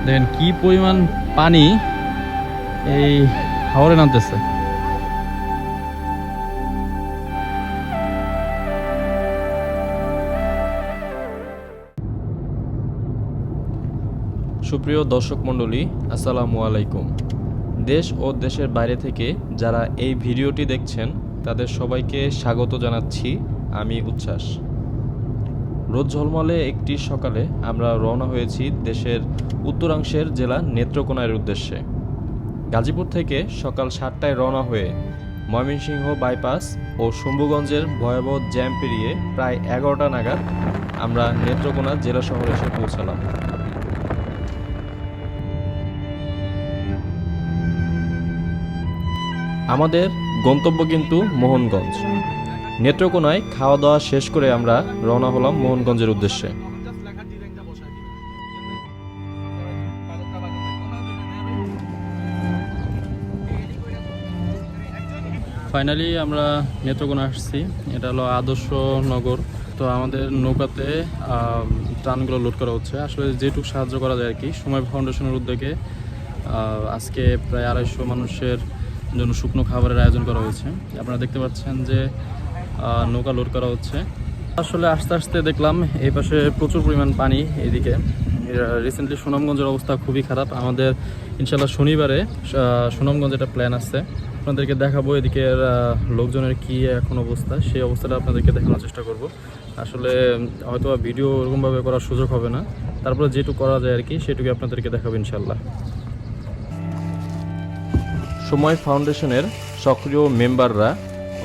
দেখেন কি পরিমাণ পানি এই হাওরে নামতেছে। সুপ্রিয় দর্শক মণ্ডলী, আসসালামু আলাইকুম। দেশ ও দেশের বাইরে থেকে যারা এই ভিডিওটি দেখছেন তাদের সবাইকে স্বাগত জানাচ্ছি। আমি উচ্ছ্বাস। রোদ ঝলমলে একটি সকালে আমরা রওনা হয়েছি দেশের উত্তরাংশের জেলা নেত্রকোনার উদ্দেশ্যে। গাজীপুর থেকে সকাল 7টায় রওনা হয়ে ময়মনসিংহ বাইপাস ও শম্ভুগঞ্জের ভয়াবহ জ্যাম পেরিয়ে প্রায় 11টা নাগাদ আমরা নেত্রকোনা জেলা শহরে এসে পৌঁছালাম। আমাদের গন্তব্য কিন্তু মোহনগঞ্জ। নেত্রকোনায় খাওয়া দাওয়া শেষ করে আমরা রওনা হলাম মোহনগঞ্জের উদ্দেশ্যে। ফাইনালি আমরা নেত্রকোনা আসছি। এটা হলো আদর্শ নগর। তো আমাদের নৌকাতে ত্রাণগুলো লোড করা হচ্ছে। আসলে যেটুকু সাহায্য করা যায় আর কি। সময় ফাউন্ডেশনের উদ্যোগে আজকে প্রায় 250 মানুষের জন্য শুকনো খাবারের আয়োজন করা হয়েছে। আপনারা দেখতে পাচ্ছেন যে নৌকা লোড করা হচ্ছে। আসলে আস্তে আস্তে দেখলাম এই পাশে প্রচুর পরিমাণ পানি। এদিকে রিসেন্টলি সুনামগঞ্জের অবস্থা খুবই খারাপ। আমাদের ইনশাল্লাহ শনিবারে সুনামগঞ্জে একটা প্ল্যান আছে, আপনাদেরকে দেখাবো এদিকের লোকজনের কি এখন অবস্থা, সেই অবস্থাটা আপনাদেরকে দেখানোর চেষ্টা করব। আসলে হয়তো ভিডিও ওরকমভাবে করার সুযোগ হবে না, তারপরে যেটুকু করা যায় আর কি সেটুকু আপনাদেরকে দেখাবো ইনশাল্লাহ। সময় ফাউন্ডেশনের সক্রিয় মেম্বাররা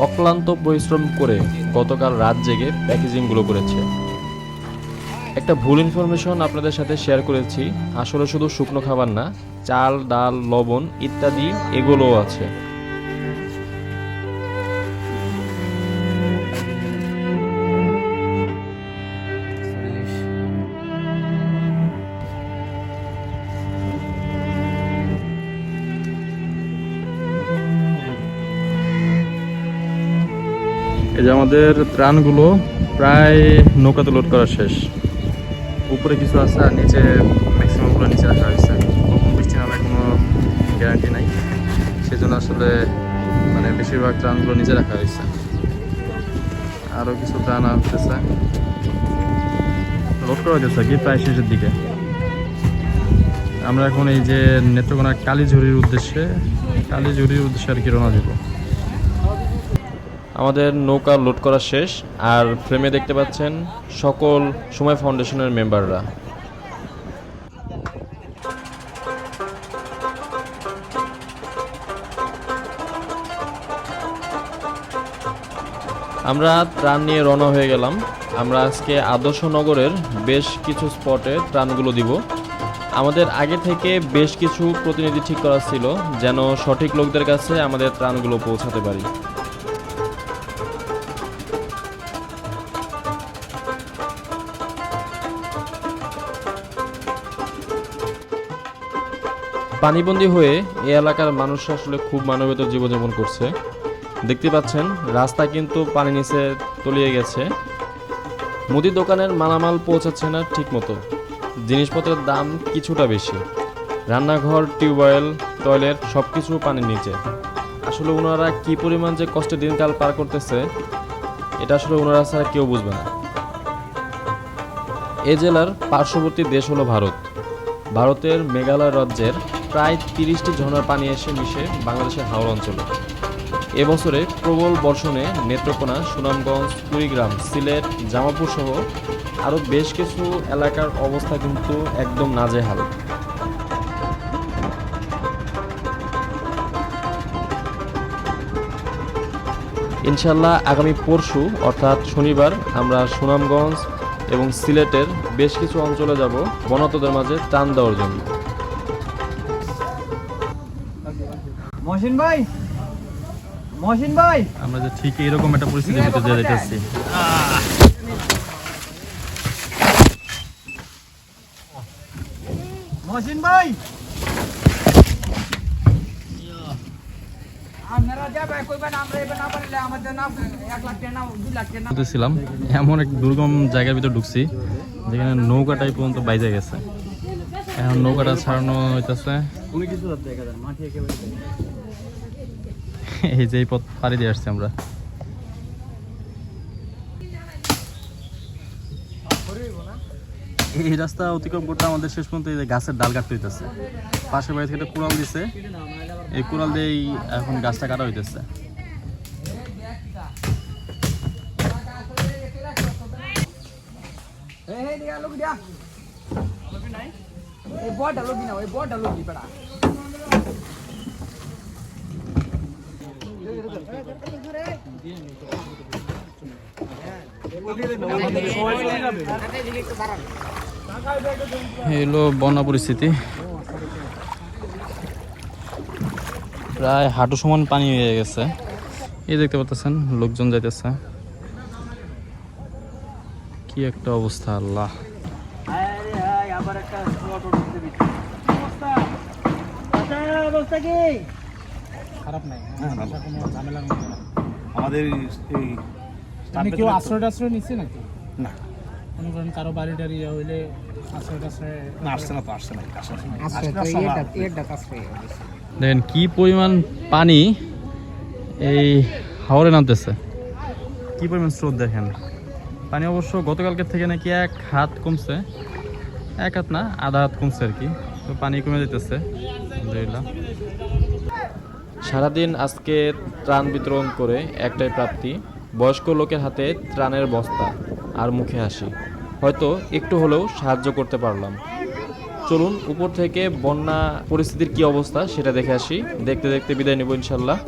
অক্লান্ত পরিশ্রম করে গতকাল রাত জেগে প্যাকেজিংগুলো করেছে। একটা ভুল ইনফরমেশন আপনাদের সাথে শেয়ার করেছি। আসলে শুধু শুকনো খাবার না, চাল, ডাল, লবণ ইত্যাদি এগুলোও আছে। এই যে আমাদের ত্রাণগুলো প্রায় নৌকাতে লোড করা শেষ। উপরে কিছু আছে আর নিচে ম্যাক্সিমামগুলো নিচে রাখা হয়েছে। কখন বৃষ্টি নামে কোনো গ্যারান্টি নাই, সেজন্য আসলে বেশিরভাগ ত্রাণগুলো নিচে রাখা হয়েছে। আরও কিছু ত্রাণ আসতেছে, লোড করা হয়েছে কি প্রায় শেষের দিকে। আমরা এখন এই যে নেত্রকোনা কালীঝুড়ির উদ্দেশ্যে আর কি রওনা দেব। আমাদের নৌকা লোড করা শেষ, আর ফ্রেমে দেখতে পাচ্ছেন সকল সময় ফাউন্ডেশনের মেম্বাররা। আমরা ত্রাণ নিয়ে রওনা হয়ে গেলাম। আমরা আজকে আদর্শ নগরের বেশ কিছু স্পটে ত্রাণগুলো দিব। আমাদের আগে থেকে বেশ কিছু প্রতিনিধি ঠিক করা ছিল যেন সঠিক লোকদের কাছে আমাদের ত্রাণগুলো পৌঁছাতে পারি। পানিবন্দী হয়ে এই এলাকার মানুষ আসলে খুব মানবেতর জীবনযাপন করছে। দেখতে পাচ্ছেন রাস্তা কিন্তু পানি নিচে তলিয়ে গেছে। মুদির দোকানের মালামাল পৌঁছাচ্ছে না ঠিক মতো, জিনিসপত্রের দাম কিছুটা বেশি। রান্নাঘর, টিউবওয়েল, টয়লেট সব কিছু পানির নিচে। আসলে ওনারা কি পরিমাণ যে কষ্টে দিনকাল পার করতেছে এটা আসলে ওনারা ছাড়া কেউ বুঝবে না। এ জেলার পার্শ্ববর্তী দেশ হলো ভারত। ভারতের মেঘালয় রাজ্যের প্রায় 30টি ঝর্ণার পানি এসে মিশে বাংলাদেশের হাওড় অঞ্চলে। এবছরে প্রবল বর্ষণে নেত্রকোনা, সুনামগঞ্জ, কুড়িগ্রাম, সিলেট, জামালপুর সহ আরও বেশ কিছু এলাকার অবস্থা কিন্তু একদম নাজেহাল। ইনশাল্লাহ আগামী পরশু অর্থাৎ শনিবার আমরা সুনামগঞ্জ এবং সিলেটের বেশ কিছু অঞ্চলে যাব বনাতদের মাঝে ত্রাণ দেওয়ার জন্য। মহসিন ভাই, আমরা যে ঠিক এরকম একটা পরিস্থিতির ভিতরে দিয়ে যাচ্ছি। মহসিন ভাই, বলতেছিলাম এমন এক দুর্গম জায়গার ভিতর ঢুকছি যেখানে নৌকাটাই পর্যন্ত বাইজে গেছে। এখন নৌকাটা ছাড়ানো হইতেছে। এই যে এই পথ পাড়ি দিয়ে আসছি আমরা। এই রাস্তা অতিক্রম করতে আমাদের শেষ পর্যন্ত এই যে গাছের ডাল কাটতে হইতেছে। পাশের বাড়ি থেকে কুড়াল দিছে, এই কুড়াল দিয়েই এখন গাছটা কাটা হইতেছে। হলো বন্যা পরিস্থিতি, প্রায় হাঁটু সমান পানি হয়ে গেছে। এই দেখতে পাচ্ছেন লোকজন যাইতেছে, কি একটা অবস্থা আল্লাহ। খারাপ নাই, কোনো ঝামেলার মধ্যে না। আমাদের এই কেউ আশ্রয় নিচ্ছে নাকি? না, মনে করেন কারো বাড়ি টাড়ি হইলে আশ্রয় না, আসছে না তো, আসছে না। দেখেন কি পরিমাণ পানি এই হাওরে নামতেছে, কি পরিমাণ স্রোত দেখেন। পানি অবশ্য গতকালকের থেকে নাকি 1 হাত কমছে, 1 হাত না, আধা হাত কমছে আর কি। তো পানি কমে যেতেছে আলহামদুলিল্লাহ। সারাদিন আজকে ত্রাণ বিতরণ করে একটাই প্রাপ্তি, বয়স্ক লোকের হাতে ত্রাণের বস্তা আর মুখে হাসি। হয়তো একটু হলেও সাহায্য করতে পারলাম। চলুন উপর থেকে বন্যা পরিস্থিতির কি অবস্থা সেটা দেখে আসি। দেখতে দেখতে বিদায় নেব ইনশাল্লাহ।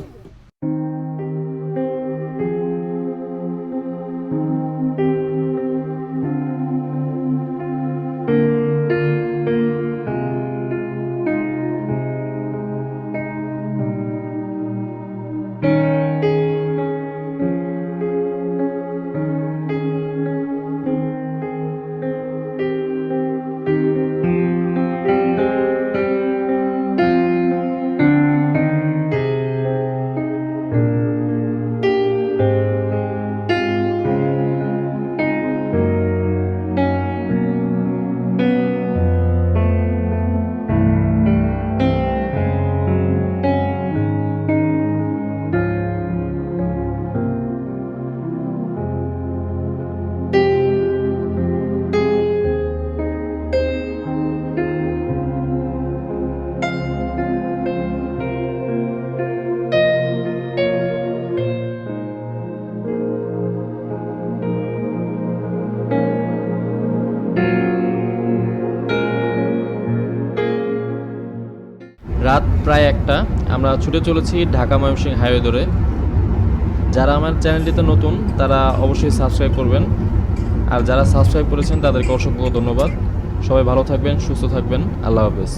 রাত প্রায় 1টা, আমরা ছুটে চলেছি ঢাকা ময়মনসিংহ হাইওয়ে ধরে। যারা আমার চ্যানেলটিতে নতুন তারা অবশ্যই সাবস্ক্রাইব করবেন, আর যারা সাবস্ক্রাইব করেছেন তাদেরকে অসংখ্য ধন্যবাদ। সবাই ভালো থাকবেন, সুস্থ থাকবেন, আল্লাহ হাফেজ।